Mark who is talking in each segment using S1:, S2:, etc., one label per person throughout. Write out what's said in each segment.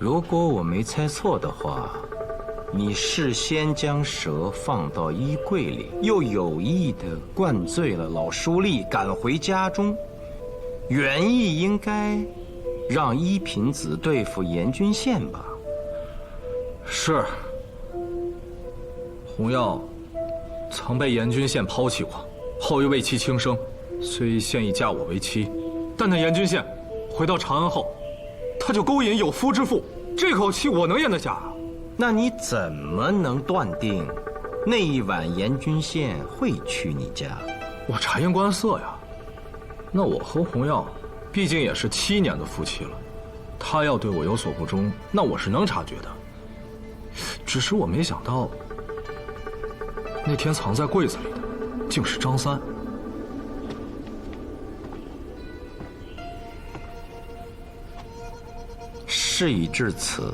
S1: 如果我没猜错的话，你事先将蛇放到衣柜里，又有意地灌醉了老书吏，赶回家中，原意应该让一品子对付严君宪吧？
S2: 是。红药曾被严君宪抛弃过，后又为其轻生，虽现已嫁我为妻，但那严君宪回到长安后，他就勾引有夫之妇，这口气我能咽得下啊？
S1: 那你怎么能断定那一晚严君宪会去你家？
S2: 我察言观色呀。那我和红药毕竟也是7年的夫妻了，他要对我有所不忠，那我是能察觉的。只是我没想到，那天藏在柜子里的竟是张三。
S1: 事已至此，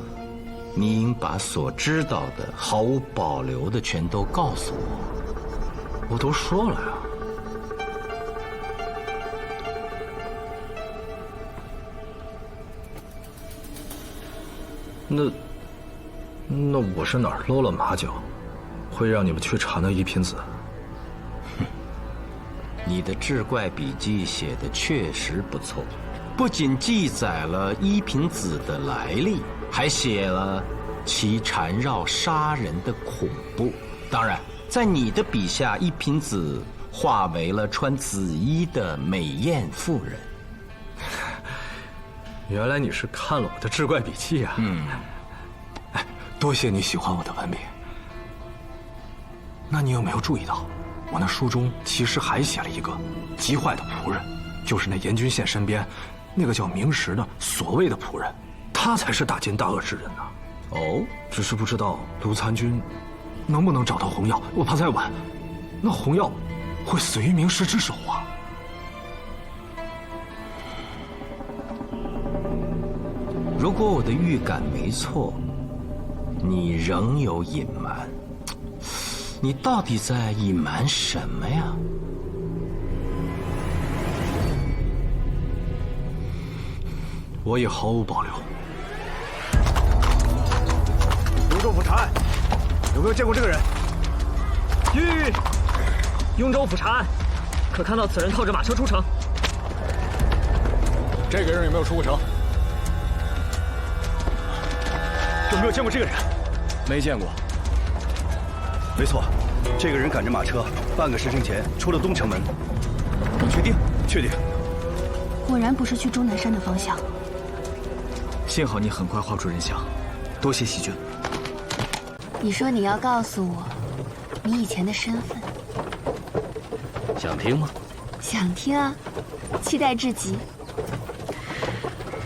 S1: 你应把所知道的毫无保留的全都告诉我。
S2: 我都说了呀。那我是哪儿露了马脚，会让你们去查那一品子？
S1: 你的志怪笔记写的确实不错，不仅记载了一品子的来历，还写了其缠绕杀人的恐怖。当然，在你的笔下，一品子化为了穿紫衣的美艳妇人。
S2: 原来你是看了我的志怪笔记啊！哎，多谢你喜欢我的文笔。那你有没有注意到，我那书中其实还写了一个极坏的仆人，就是那严君宪身边那个叫明石的所谓的仆人，他才是大奸大恶之人呢。
S1: 哦，
S2: 只是不知道卢参军能不能找到红药，我怕再晚，那红药会死于明石之手啊。
S1: 如果我的预感没错，你仍有隐瞒。你到底在隐瞒什么呀？
S2: 我也毫无保留。
S3: 雍州府查案，有没有见过这个人？
S4: 雍州府查案，可看到此人套着马车出城。
S3: 这个人有没有出过城？有没有见过这个人？
S5: 没见过。没错，这个人赶着马车，半个时辰前出了东城门。
S3: 你确定？
S5: 确定。
S6: 果然不是去终南山的方向。
S5: 幸好你很快画出人像，多谢喜君。
S6: 你说你要告诉我你以前的身份，
S7: 想听吗？
S6: 想听啊，期待至极。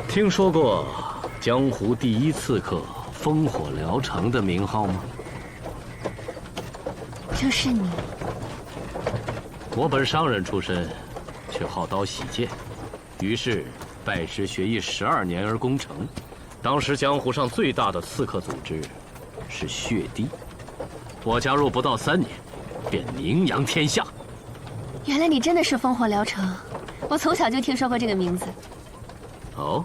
S7: 听说过江湖第一刺客烽火燎城的名号吗？
S6: 就是你。
S7: 我本商人出身，却好刀喜剑，于是拜师学艺12年而攻城。当时江湖上最大的刺客组织是血滴，我加入不到3年，便名扬天下。
S6: 原来你真的是烽火燎城，我从小就听说过这个名字。
S7: 哦，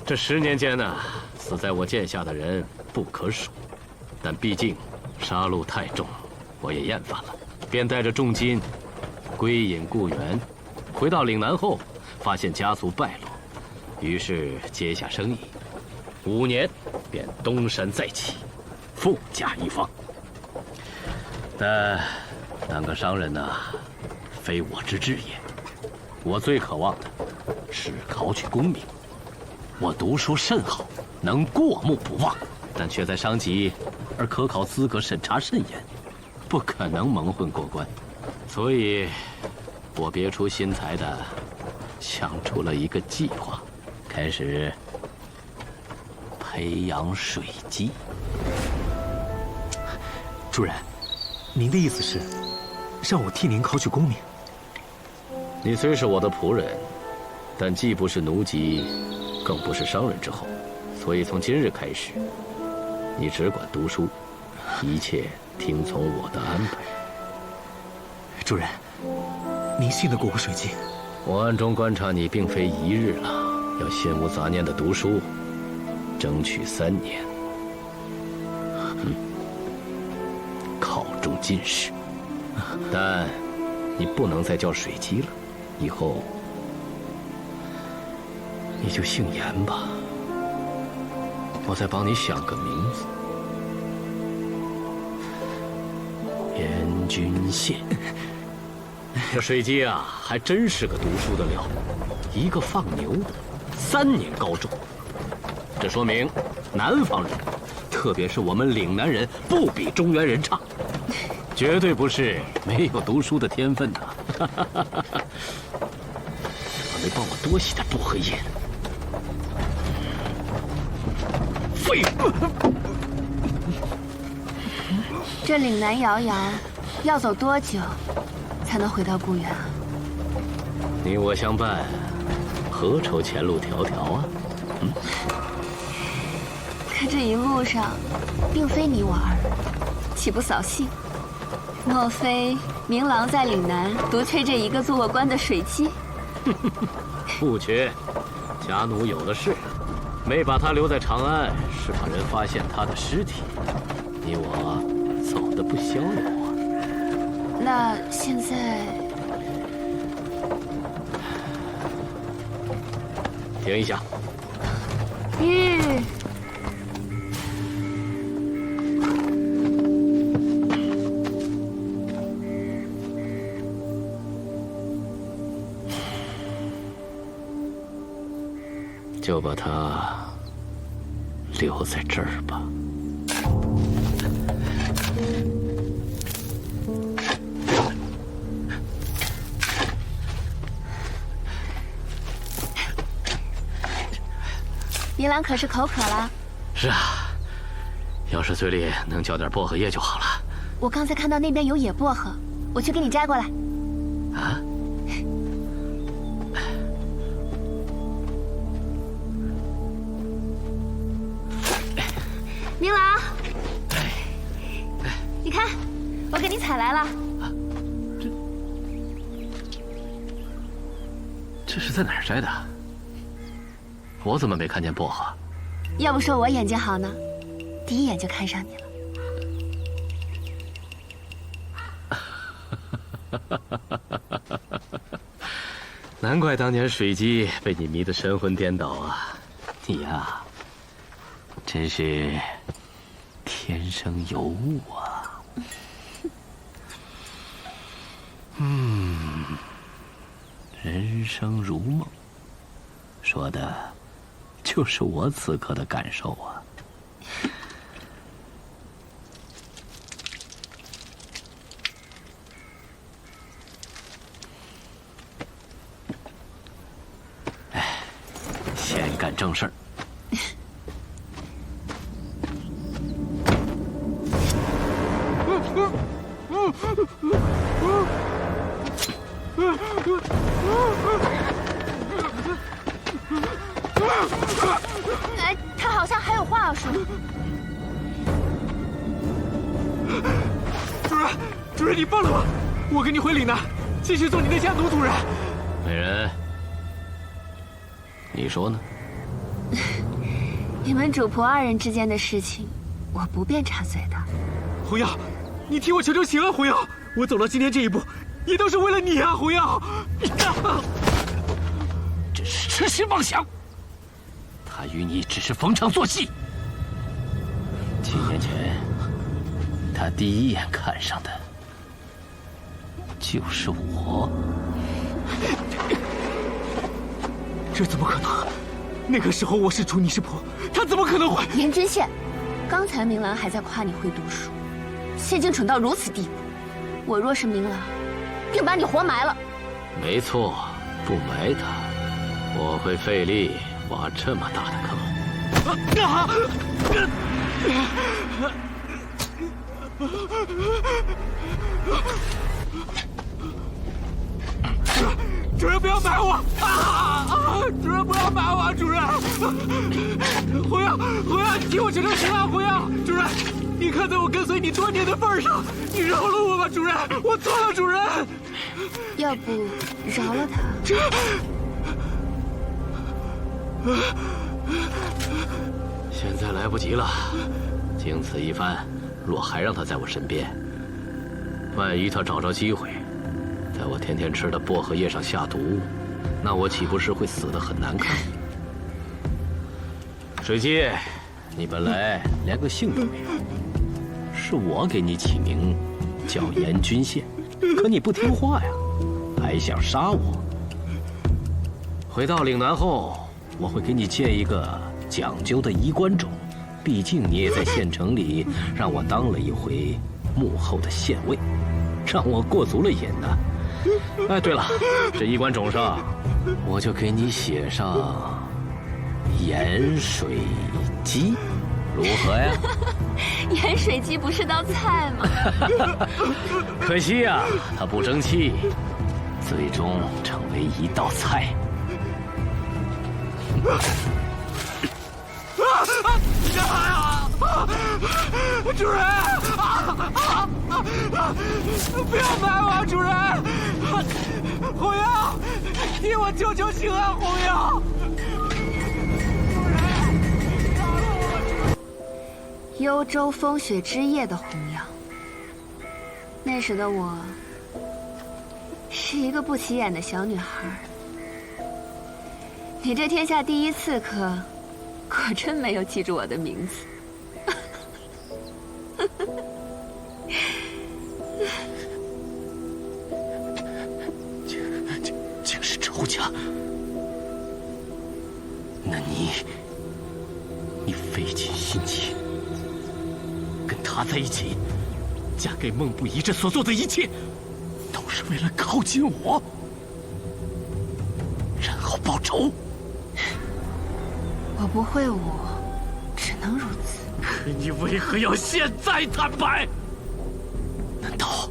S7: 这10年间呢，死在我剑下的人不可数，但毕竟杀戮太重，我也厌烦了，便带着重金归隐故园。回到岭南后，发现家族败落，于是接下生意，5年便东山再起，富甲一方。但当个商人呢，非我之志也。我最渴望的是考取功名。我读书甚好，能过目不忘，但却在商级而科考资格审查甚严，不可能蒙混过关。所以，我别出心裁地想出了一个计划，开始培养水鸡。
S8: 主人，您的意思是让我替您考取功名？
S7: 你虽是我的仆人，但既不是奴籍，更不是商人之后，所以从今日开始，你只管读书，一切听从我的安排。
S8: 主人，您信得过我水晶？
S7: 我暗中观察你并非1日了，要心无杂念的读书，争取3年，考中进士。但你不能再叫水姬了，以后你就姓严吧。我再帮你想个名字，严君宪。这水姬啊，还真是个读书的料，一个放牛的，3年高中。这说明南方人，特别是我们岭南人，不比中原人差，绝对不是没有读书的天分呐。怎么没帮我多洗点薄荷叶呢？废物！
S6: 这岭南遥遥，要走多久才能回到故园啊？
S7: 你我相伴，何愁前路迢迢啊？
S6: 可这一路上，并非你我二人，岂不扫兴？莫非明郎在岭南独缺这一个做过官的水姬？
S7: 不缺，家奴有的是，没把他留在长安，是怕人发现他的尸体。你我走得不逍遥啊。
S6: 那现在，
S7: 停一下。就把他留在这儿吧。
S6: 明郎可是口渴了？
S7: 是啊，要是嘴里能嚼点薄荷叶就好了。
S6: 我刚才看到那边有野薄荷，我去给你摘过来。
S7: 啊？
S6: 明郎，你看，我给你采来了。
S7: 这是在哪儿摘的？我怎么没看见薄荷？
S6: 要不说我眼睛好呢，第一眼就看上你了。
S7: 难怪当年水姬被你迷得神魂颠倒啊！你呀，真是天生尤物啊！人生如梦，说的就是我此刻的感受啊！哎，先干正事儿。
S6: 哎，他好像还有话要说。
S8: 主人，你放了我，我跟你回岭南，继续做你的家奴。主人，
S7: 美人，你说呢？
S6: 你们主仆2人之间的事情，我不便插嘴的。
S8: 红药，你替我求求情啊！红药，我走到今天这一步，也都是为了你啊！红药，
S7: 真是痴心妄想。他与你只是逢场作戏。7年前，他第一眼看上的就是我。
S8: 这怎么可能？那个时候我是主，你是仆，他怎么可能会？
S6: 严君宪，刚才明郎还在夸你会读书，现竟蠢到如此地步。我若是明郎，定把你活埋了。
S7: 没错，不埋他，我会费力挖这么大的坑。
S8: 主人不要埋我！主人不要埋我！主人，红药，你替我求求情啊！红药，主人，你看在我跟随你多年的份上，你饶了我吧，主人，我错了，主人。
S6: 要不饶了他？
S7: 现在来不及了，经此一番，若还让他在我身边，万一他找着机会，在我天天吃的薄荷叶上下毒，那我岂不是会死得很难看？水姬，你本来连个姓都没有，是我给你起名叫严君宪，可你不听话呀，还想杀我。回到岭南后，我会给你建一个讲究的衣冠冢，毕竟你也在县城里让我当了一回幕后的县尉，让我过足了瘾呢。哎，对了，这衣冠冢上我就给你写上盐水鸡，如何呀？
S6: 盐水鸡不是道菜吗？
S7: 可惜呀，它不争气，最终成为一道菜。
S8: 主人！不要买我，主人！红瑶，替我求求星安红瑶！
S6: 幽州风雪之夜的红药，那时的我是一个不起眼的小女孩。你这天下第一刺客，果真没有记住我的名字。
S7: 竟是仇家，那你费尽心机跟他在一起，嫁给孟不疑，这所做的一切，都是为了靠近我，然后报仇。
S6: 我不会武，只能如此。
S7: 可你为何要现在坦白？难道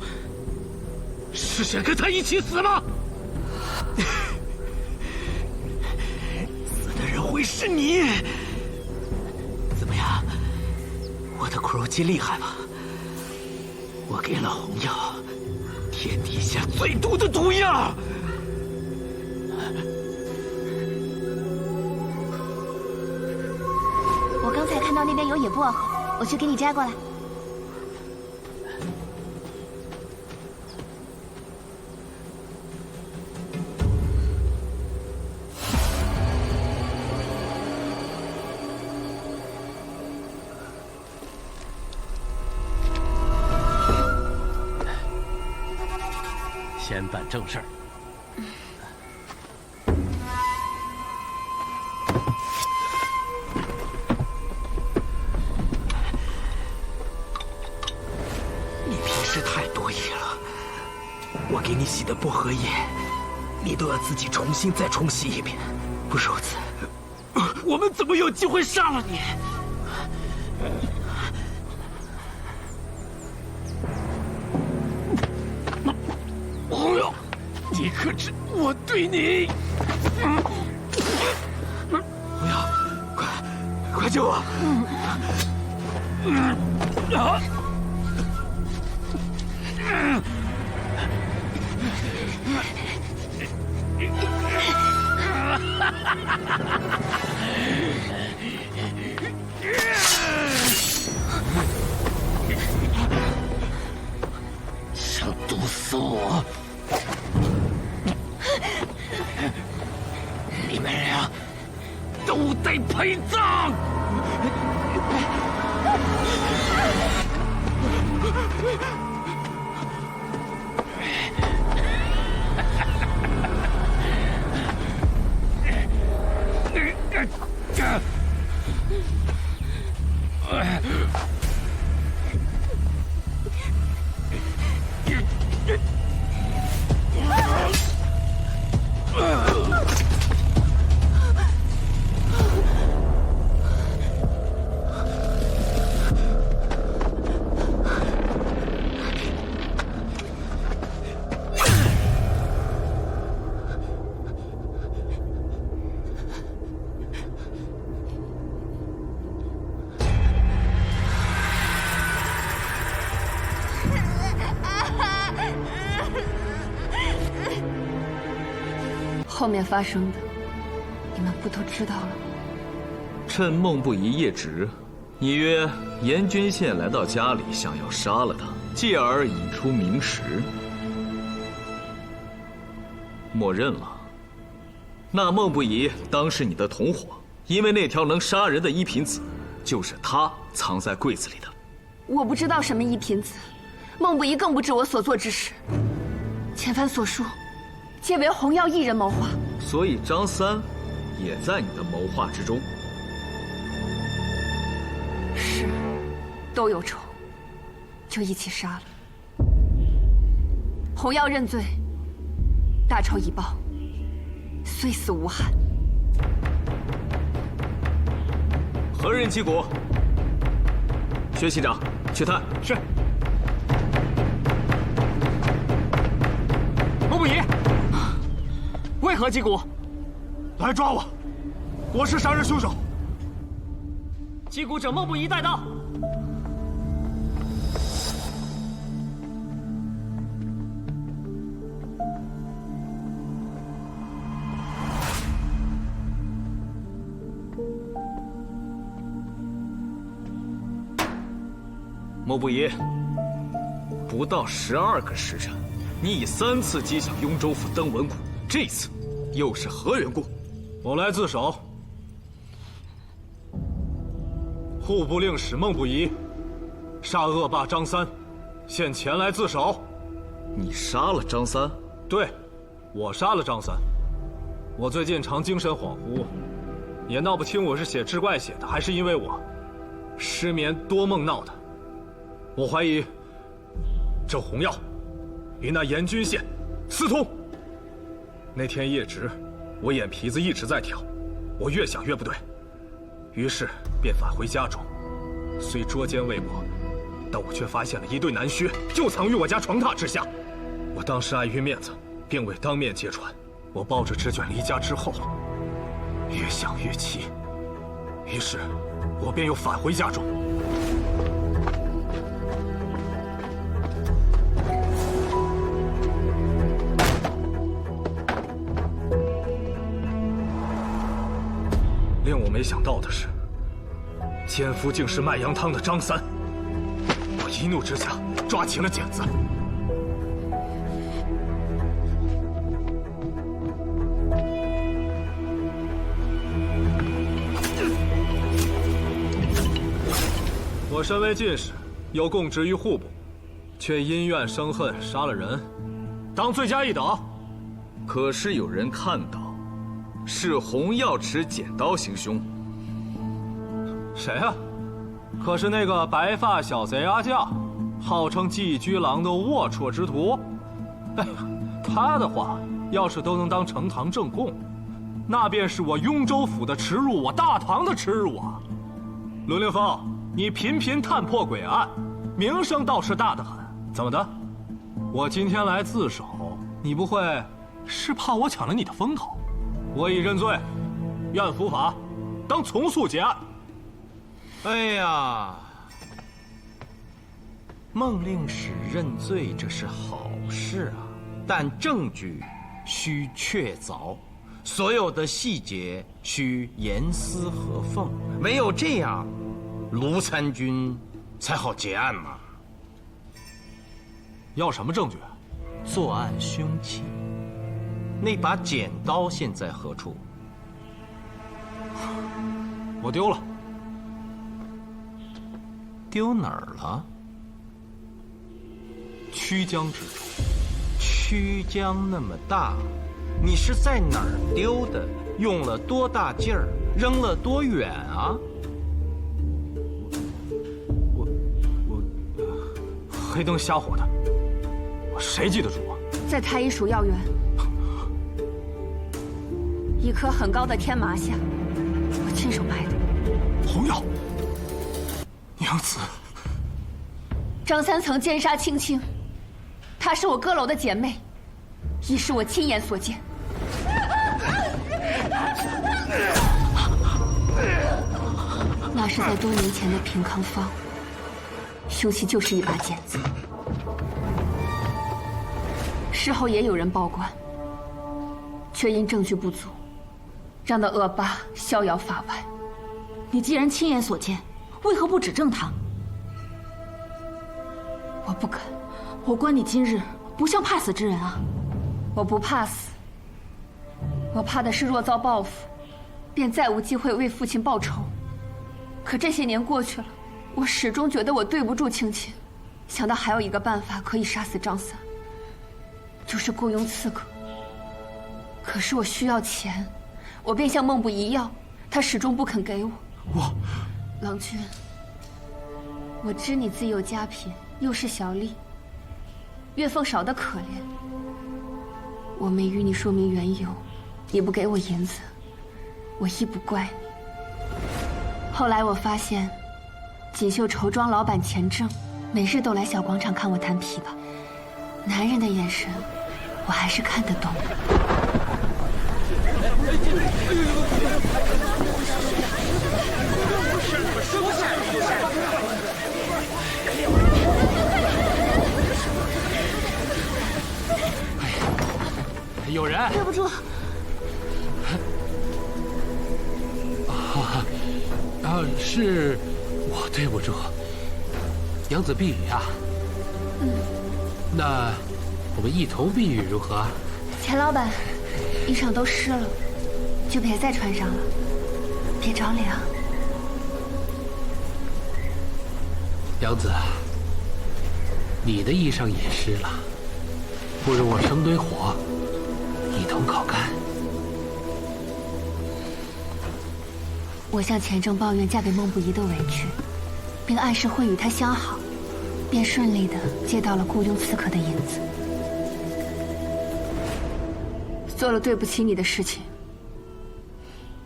S7: 是想跟他一起死吗？
S8: 死的人会是你？怎么样，我的苦肉计厉害吧？我给了红药天底下最毒的毒药。
S6: 我刚才看到那边有野薄荷，我去给你摘过来。
S7: 先办正事儿。
S8: 你平时太多疑了，我给你洗的薄荷叶，你都要自己重新再冲洗一遍，不如此，我们怎么有机会杀了你？红瑶，你可知我对你？红瑶，快救我！啊！
S7: 想毒死我？你们俩都得陪葬！
S6: 后面发生的，你们不都知道了吗？
S2: 趁孟不疑夜职，你约严君宪来到家里，想要杀了他，继而引出明石。默认了。那孟不疑当是你的同伙，因为那条能杀人的一品子，就是他藏在柜子里的。
S6: 我不知道什么一品子，孟不疑更不知我所做之事。前番所述，皆为洪耀一人谋划。
S2: 所以张三也在你的谋划之中。
S6: 是，都有仇，就一起杀了。洪耀认罪，大仇已报，虽死无憾。
S2: 何人击鼓？薛县长，去探。
S8: 是。孟不疑，为何击鼓？
S3: 来抓我！我是杀人凶手。
S4: 击鼓者孟不疑带到。
S2: 孟不疑，不到12个时辰，你已3次击响雍州府登文鼓，这次又是何缘故？
S9: 我来自首。户部令史孟不疑杀恶霸张三，现前来自首。
S2: 你杀了张三？
S9: 对，我杀了张三。我最近常精神恍惚，也闹不清我是写志怪写的，还是因为我失眠多梦闹的。我怀疑这洪耀与那严君宪私通。那天夜值，我眼皮子一直在跳，我越想越不对，于是便返回家中。虽捉奸未果，但我却发现了一对男靴就藏于我家床榻之下。我当时碍于面子，并未当面揭穿。我抱着纸卷离家之后，越想越气，于是我便又返回家中。令我没想到的是，奸夫竟是卖羊汤的张三。我一怒之下抓起了剪子。我身为进士，又供职于户部，却因怨生恨杀了人，当罪加一等。
S2: 可是有人看到，是洪耀持剪刀行凶。
S9: 谁啊？可是那个白发小贼阿将，号称寄居郎的龌龊之徒。哎呀，他的话要是都能当呈堂证供，那便是我雍州府的耻辱，我大唐的耻辱啊！伦令峰，你频频探破诡案，名声倒是大得很。怎么的？我今天来自首，你不会是怕我抢了你的风头？我已认罪，愿伏法，当从速结案。
S1: 哎呀，孟令史认罪，这是好事啊，但证据需确凿，所有的细节需严丝合缝，唯有这样，卢参军才好结案嘛。
S9: 要什么证据？
S1: 作案凶器，那把剪刀现在何处？
S9: 我丢了。
S1: 丢哪儿了？
S9: 曲江之中。
S1: 曲江那么大，你是在哪儿丢的？用了多大劲儿？扔了多远啊？
S9: 我黑灯瞎火的，谁记得住啊？
S6: 在太医署药园，一棵很高的天麻下，我亲手埋的。
S9: 洪耀，娘子，
S6: 张三曾奸杀青青，她是我阁楼的姐妹，亦是我亲眼所见。那是在多年前的平康坊，凶器就是一把剪子。事后也有人报官，却因证据不足，让那恶霸逍遥法外。
S10: 你既然亲眼所见，为何不指证他？我不敢，我观你今日不像怕死之人啊！
S6: 我不怕死，我怕的是若遭报复，便再无机会为父亲报仇。可这些年过去了，我始终觉得我对不住青青，想到还有一个办法可以杀死张三，就是雇佣刺客。可是我需要钱，我便向孟不疑要，他始终不肯给我。郎君，我知你自有家贫，又是小吏，月俸少得可怜。我没与你说明缘由，你不给我银子，我亦不怪你。后来我发现，锦绣绸庄老板钱正每日都来小广场看我弹琵琶，男人的眼神，我还是看得懂。
S8: 有人！
S10: 对不住。
S8: 是我对不住，杨子避雨啊。那我们一同避雨如何？
S6: 钱老板，衣裳都湿了，就别再穿上了，别着凉。
S8: 杨子，你的衣裳也湿了，不如我生堆火，一同烤干。
S6: 我向钱正抱怨嫁给孟不疑的委屈，并暗示会与他相好，便顺利地借到了雇佣刺客的银子。做了对不起你的事情，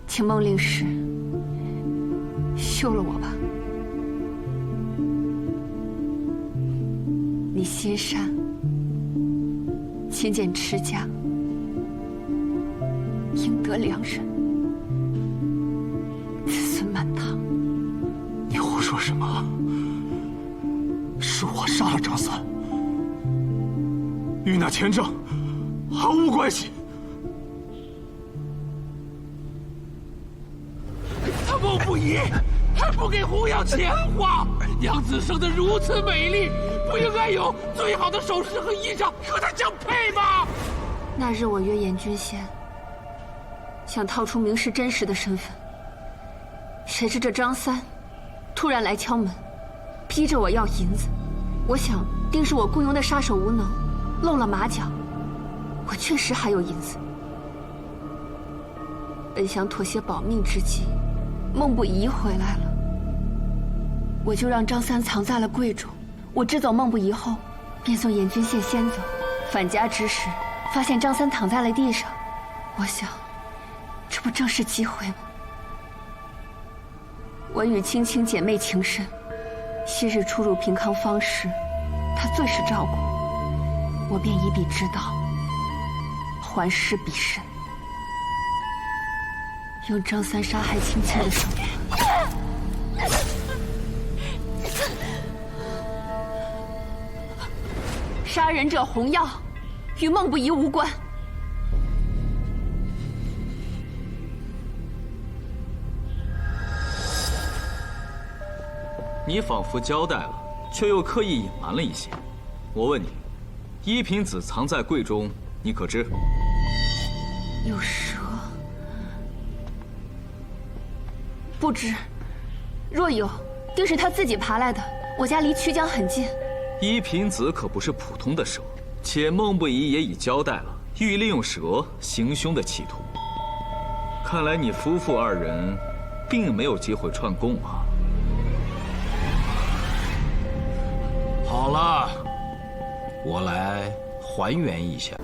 S6: 请孟令史休了我吧。你心善，勤俭持家，应得良人，子孙满堂。
S3: 你胡说什么？是我杀了张三，与那钱正毫无关系。
S8: 他孟不疑还不给红药钱花，娘子生得如此美丽，不应该有最好的首饰和衣裳，和她相配吗？
S6: 那日我约严君仙，想套出明氏真实的身份，谁知这张三突然来敲门，逼着我要银子。我想定是我雇佣的杀手无能，露了马脚。我确实还有银子，本想妥协保命之际，孟不疑回来了，我就让张三藏在了柜中。我支走孟不疑后，便送严君羡先走。返家之时，发现张三躺在了地上。我想，这不正是机会吗？我与青青姐妹情深，昔日出入平康坊时，她最是照顾我，便以彼之道，还施彼身，用张三杀害青青的手段。杀人者红药，与孟不疑无关。
S2: 你仿佛交代了，却又刻意隐瞒了一些。我问你，一品子藏在柜中，你可知？
S6: 有蛇？不知。若有，定是他自己爬来的。我家离曲江很近。
S2: 一品子可不是普通的蛇，且孟不疑也已交代了，欲利用蛇行凶的企图。看来你夫妇二人，并没有机会串供啊。
S1: 好了，我来还原一下。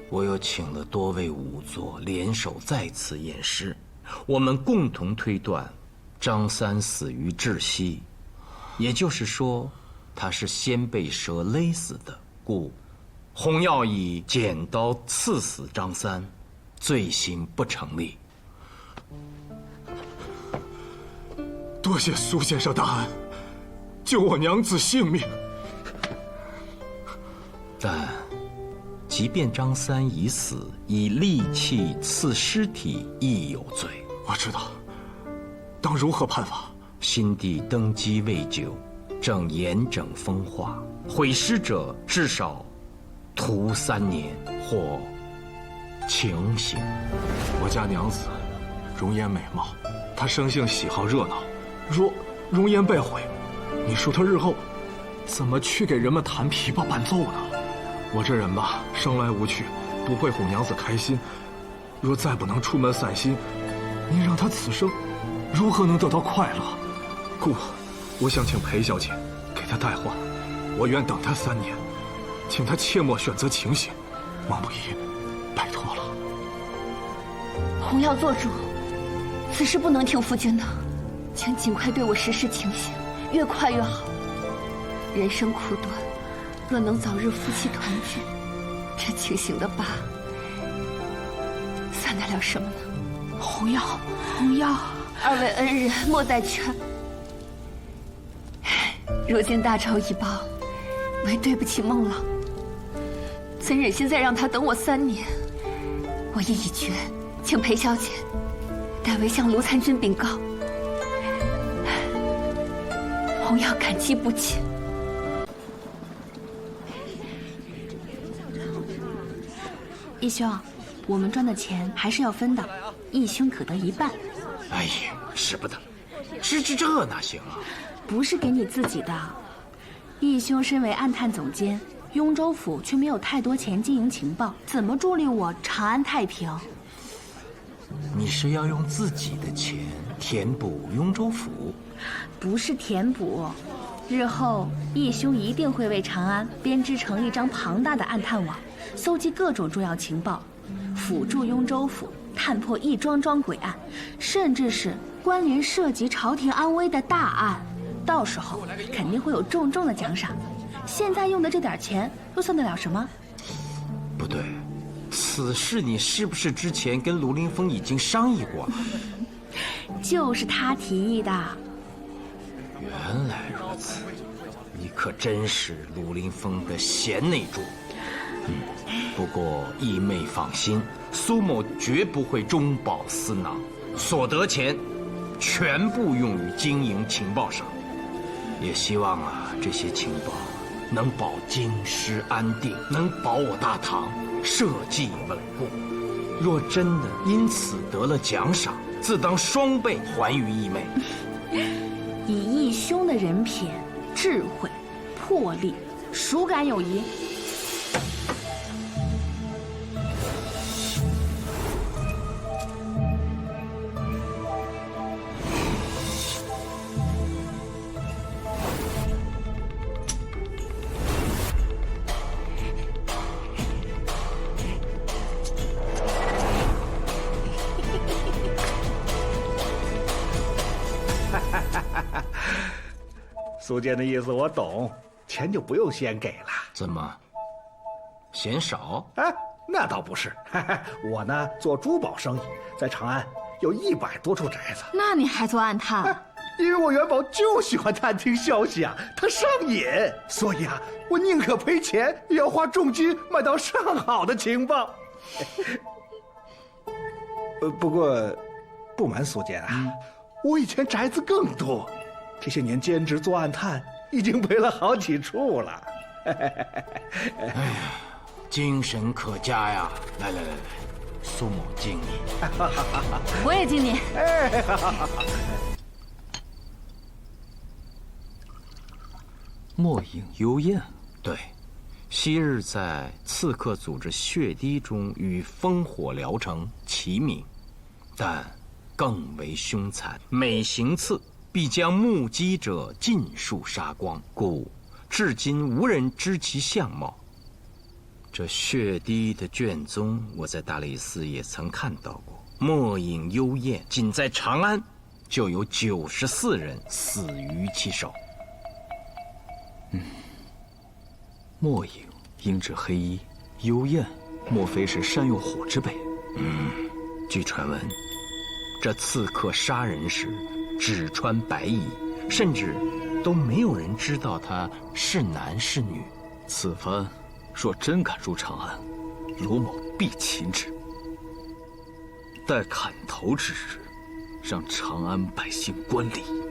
S1: 我又请了多位仵作联手再次验尸，我们共同推断，张三死于窒息，也就是说，他是先被蛇勒死的，故洪耀以剪刀刺死张三，罪行不成立。
S3: 多谢苏先生大恩，救我娘子性命。
S1: 但即便张三已死，以利器刺尸体亦有罪。
S3: 我知道，当如何判罚？
S1: 新帝登基未久，正严整风化，毁尸者至少徒3年或情刑。
S3: 我家娘子容颜美貌，她生性喜好热闹，若容颜被毁，你说她日后怎么去给人们弹琵琶伴奏呢？我这人吧，生来无趣，不会哄娘子开心。若再不能出门散心，您让她此生如何能得到快乐？故我想请裴小姐给她代换，我愿等她3年，请她切莫选择情形。王不疑，拜托了。
S6: 洪耀做主，此事不能听夫君的，请尽快对我实施情形，越快越好。人生苦短，若能早日夫妻团聚，这情形的疤算得了什么呢？
S10: 洪耀，洪耀，
S6: 二位恩人莫再劝。如今大仇已报，唯对不起孟老，怎忍心再让他等我3年？我意已决，请裴小姐代为向卢参军禀告。洪耀感激不尽。
S10: 义兄，我们赚的钱还是要分的，义兄可得1半。
S1: 哎呀，使不得，这哪行啊？
S10: 不是给你自己的。义兄身为暗探总监，雍州府却没有太多钱经营情报，怎么助力我长安太平？
S1: 你是要用自己的钱填补雍州府？
S10: 不是填补，日后义兄一定会为长安编织成一张庞大的暗探网，搜集各种重要情报，辅助雍州府探破一桩桩诡案，甚至是关联涉及朝廷安危的大案。到时候肯定会有重重的奖赏。现在用的这点钱又算得了什么？
S1: 不对，此事你是不是之前跟卢凌风已经商议过了？
S10: 就是他提议的。
S1: 原来如此，你可真是卢凌风的贤内助。不过义妹放心，苏某绝不会中饱私囊，所得钱全部用于经营情报上。也希望这些情报能保京师安定，能保我大唐社稷稳固。若真的因此得了奖赏，自当双倍还于义妹。
S10: 以义兄的人品、智慧、魄力，孰敢有疑？
S11: 苏剑的意思我懂，钱就不用先给了。
S1: 怎么？嫌少？
S11: 哎，那倒不是。我呢做珠宝生意，在长安有100多处宅子。
S10: 那你还做暗探？
S11: 因为我元宝就喜欢探听消息啊，他上瘾，所以我宁可赔钱，也要花重金买到上好的情报。不过，不瞒苏剑我以前宅子更多。这些年兼职做暗探，已经赔了好几处了。
S1: 哎呀，精神可嘉呀！来，苏某敬你。
S10: 我也敬你。
S2: 墨影幽燕，
S1: 对，昔日在刺客组织血滴中与烽火燎城齐名，但更为凶残，每行刺必将目击者尽数杀光，故至今无人知其相貌。这血滴的卷宗，我在大理寺也曾看到过。墨影幽燕，仅在长安就有94人死于其手。
S2: 墨影应制黑衣，幽燕莫非是善用火之辈？
S1: 据传闻，这刺客杀人时只穿白衣，甚至都没有人知道他是男是女。
S2: 此番若真敢入长安，卢某必擒之。待砍头之日，
S3: 让长安百姓观礼。